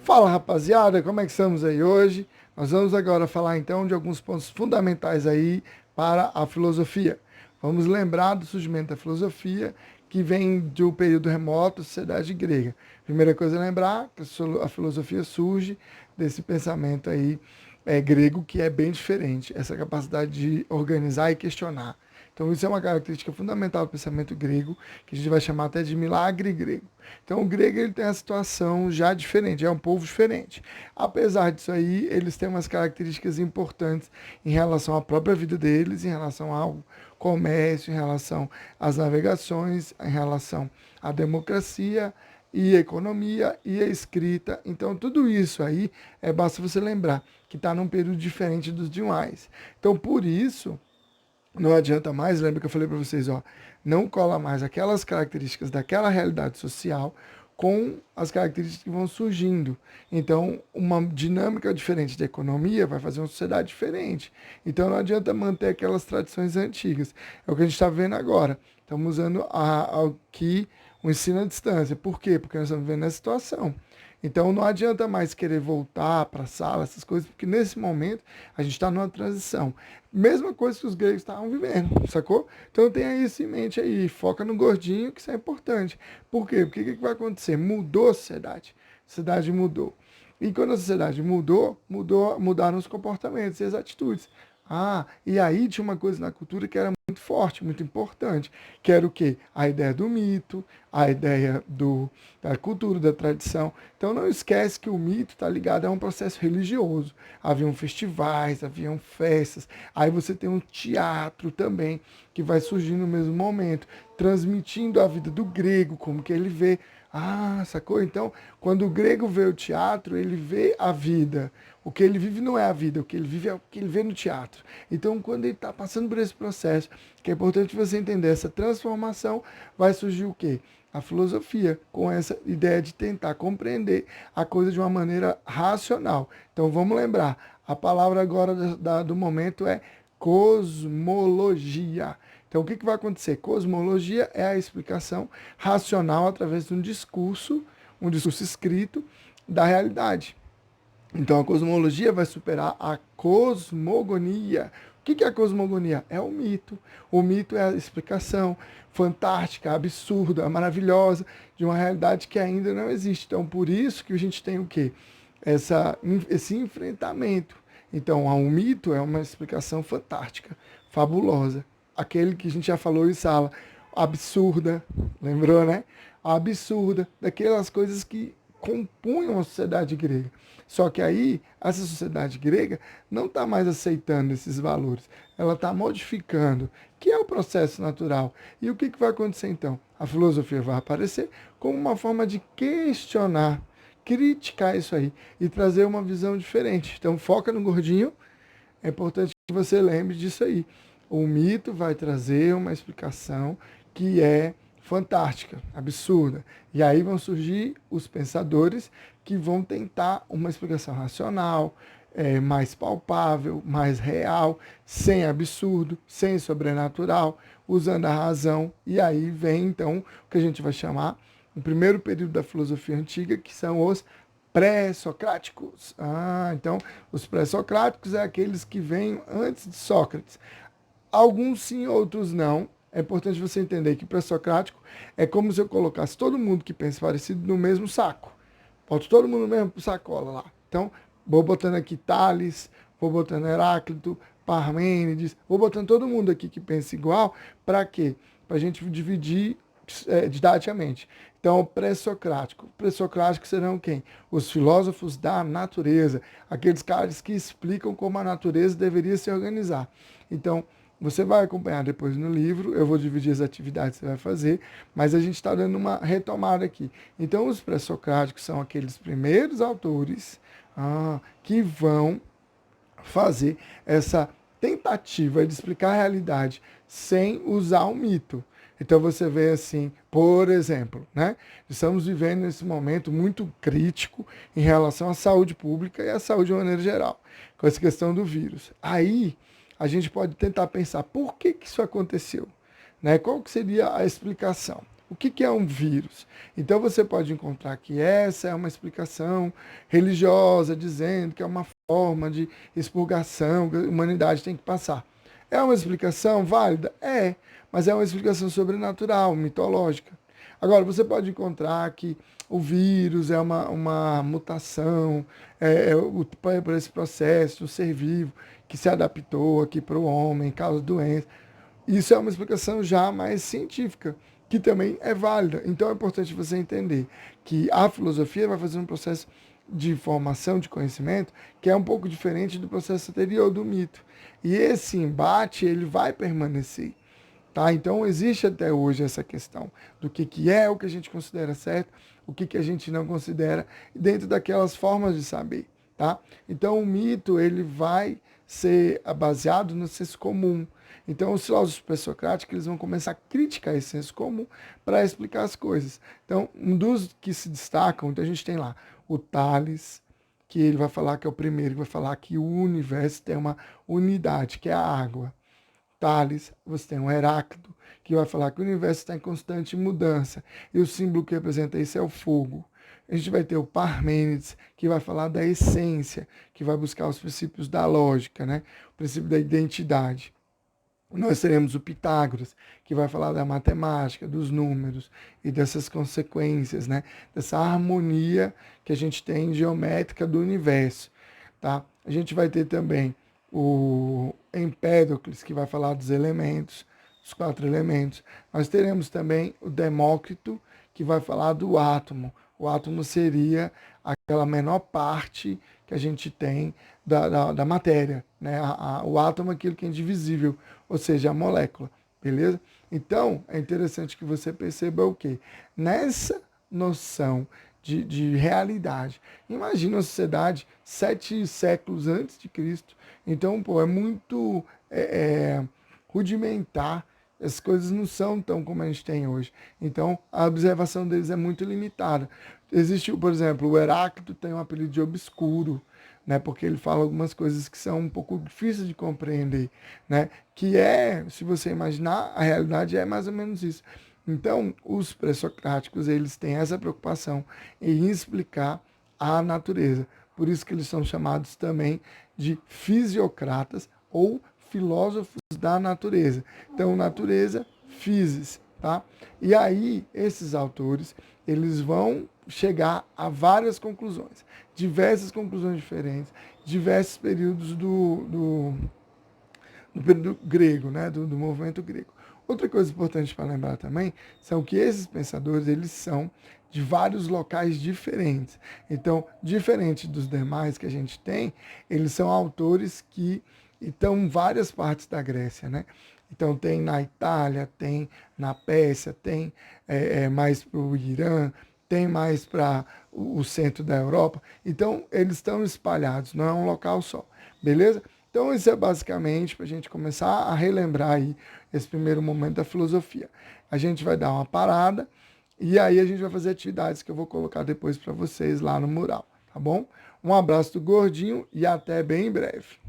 Fala rapaziada, como é que estamos aí hoje? Nós vamos agora falar então de alguns pontos fundamentais aí para a filosofia. Vamos lembrar do surgimento da filosofia que vem do período remoto, sociedade grega. Primeira coisa a lembrar que a filosofia surge desse pensamento aí grego que é bem diferente, essa capacidade de organizar e questionar. Então isso é uma característica fundamental do pensamento grego, que a gente vai chamar até de milagre grego. Então o grego ele tem a situação já diferente, é um povo diferente. Apesar disso aí, eles têm umas características importantes em relação à própria vida deles, em relação ao comércio, em relação às navegações, em relação à democracia e a economia e a escrita. Então tudo isso aí, basta você lembrar que está num período diferente dos demais. Então por isso não adianta mais, lembra que eu falei para vocês, ó, não cola mais aquelas características daquela realidade social com as características que vão surgindo. Então, uma dinâmica diferente de economia vai fazer uma sociedade diferente. Então, não adianta manter aquelas tradições antigas. É o que a gente está vendo agora. Estamos usando aqui o ensino à distância. Por quê? Porque nós estamos vendo essa situação. Então não adianta mais querer voltar para a sala, essas coisas, porque nesse momento a gente está numa transição. Mesma coisa que os gregos estavam vivendo, sacou? Então tenha isso em mente aí, foca no gordinho, que isso é importante. Por quê? Porque o que vai acontecer? Mudou a sociedade. A sociedade mudou. E quando a sociedade mudaram os comportamentos e as atitudes. Ah, e aí tinha uma coisa na cultura que era muito forte, muito importante, que era o quê? A ideia do mito, a ideia da cultura, da tradição. Então não esquece que o mito está ligado a um processo religioso. Haviam festivais, haviam festas, aí você tem um teatro também, que vai surgir no mesmo momento, transmitindo a vida do grego, como que ele vê. Ah, sacou? Então, quando o grego vê o teatro, ele vê a vida. O que ele vive não é a vida, o que ele vive é o que ele vê no teatro. Então, quando ele está passando por esse processo, que é importante você entender essa transformação, vai surgir o quê? A filosofia, com essa ideia de tentar compreender a coisa de uma maneira racional. Então, vamos lembrar, a palavra agora do momento é cosmologia. Então, o que vai acontecer? Cosmologia é a explicação racional através de um discurso escrito da realidade. Então a cosmologia vai superar a cosmogonia. O que é a cosmogonia? É o mito. O mito é a explicação fantástica, absurda, maravilhosa de uma realidade que ainda não existe. Então por isso que a gente tem o quê? Esse enfrentamento. Então o mito é uma explicação fantástica, fabulosa. Aquele que a gente já falou em sala, absurda, lembrou, né? Absurda, daquelas coisas que compunham a sociedade grega. Só que aí, essa sociedade grega não está mais aceitando esses valores. Ela está modificando, que é o processo natural. E o que vai acontecer então? A filosofia vai aparecer como uma forma de questionar, criticar isso aí e trazer uma visão diferente. Então, foca no gordinho. É importante que você lembre disso aí. O mito vai trazer uma explicação que é fantástica, absurda. E aí vão surgir os pensadores que vão tentar uma explicação racional, mais palpável, mais real, sem absurdo, sem sobrenatural, usando a razão. E aí vem, então, o que a gente vai chamar o primeiro período da filosofia antiga, que são os pré-socráticos. Então, os pré-socráticos é aqueles que vêm antes de Sócrates. Alguns sim, outros não. É importante você entender que pré-socrático é como se eu colocasse todo mundo que pensa parecido no mesmo saco. Boto todo mundo no mesmo sacola lá. Então, vou botando aqui Tales, vou botando Heráclito, Parmênides, vou botando todo mundo aqui que pensa igual. Para quê? Para a gente dividir didaticamente. Então, pré-socrático. Pré-socrático serão quem? Os filósofos da natureza. Aqueles caras que explicam como a natureza deveria se organizar. Então, você vai acompanhar depois no livro, eu vou dividir as atividades que você vai fazer, mas a gente está dando uma retomada aqui. Então, os pré-socráticos são aqueles primeiros autores que vão fazer essa tentativa de explicar a realidade sem usar o mito. Então você vê assim, por exemplo, né? Estamos vivendo nesse momento muito crítico em relação à saúde pública e à saúde de maneira geral, com essa questão do vírus. Aí a gente pode tentar pensar por que isso aconteceu, né? Qual que seria a explicação? O que é um vírus? Então você pode encontrar que essa é uma explicação religiosa, dizendo que é uma forma de expurgação que a humanidade tem que passar. É uma explicação válida? É, mas é uma explicação sobrenatural, mitológica. Agora, você pode encontrar que o vírus é uma mutação, por esse processo, um ser vivo que se adaptou aqui para o homem, causa doença. Isso é uma explicação já mais científica, que também é válida. Então é importante você entender que a filosofia vai fazer um processo de formação, de conhecimento, que é um pouco diferente do processo anterior do mito. E esse embate, ele vai permanecer. Tá? Então existe até hoje essa questão do que é o que a gente considera certo, o que a gente não considera, dentro daquelas formas de saber. Tá? Então o mito ele vai ser baseado no senso comum. Então os filósofos pré-socráticos eles vão começar a criticar esse senso comum para explicar as coisas. Então um dos que se destacam, então a gente tem lá o Tales, que ele vai falar que é o primeiro, que vai falar que o universo tem uma unidade, que é a água. Tales, você tem um Heráclito, que vai falar que o universo está em constante mudança, e o símbolo que representa isso é o fogo. A gente vai ter o Parmênides, que vai falar da essência, que vai buscar os princípios da lógica, né? O princípio da identidade. Nós teremos o Pitágoras, que vai falar da matemática, dos números e dessas consequências, né? Dessa harmonia que a gente tem geométrica do universo. Tá? A gente vai ter também o Empédocles, que vai falar dos elementos, os 4 elementos. Nós teremos também o Demócrito, que vai falar do átomo. O átomo seria aquela menor parte que a gente tem da matéria. Né? O átomo é aquilo que é indivisível, ou seja, a molécula. Beleza? Então, é interessante que você perceba o quê? Nessa noção de realidade. Imagina a sociedade 7 séculos antes de Cristo. Então, pô, é muito rudimentar. As coisas não são tão como a gente tem hoje. Então, a observação deles é muito limitada. Existe, por exemplo, o Heráclito tem um apelido de obscuro, né? Porque ele fala algumas coisas que são um pouco difíceis de compreender, né? Que se você imaginar, a realidade é mais ou menos isso. Então, os pré-socráticos, eles têm essa preocupação em explicar a natureza. Por isso que eles são chamados também de fisiocratas ou filósofos da natureza. Então, natureza, physis, tá? E aí, esses autores, eles vão chegar a várias conclusões, diversas conclusões diferentes, diversos períodos do período grego, né? do movimento grego. Outra coisa importante para lembrar também são que esses pensadores, eles são de vários locais diferentes. Então, diferente dos demais que a gente tem, eles são autores que estão em várias partes da Grécia, né? Então, tem na Itália, tem na Pérsia, tem mais para o Irã, tem mais para o centro da Europa. Então, eles estão espalhados, não é um local só, beleza? Então, isso é basicamente para a gente começar a relembrar aí esse primeiro momento da filosofia. A gente vai dar uma parada e aí a gente vai fazer atividades que eu vou colocar depois para vocês lá no mural, tá bom? Um abraço do Gordinho e até bem em breve.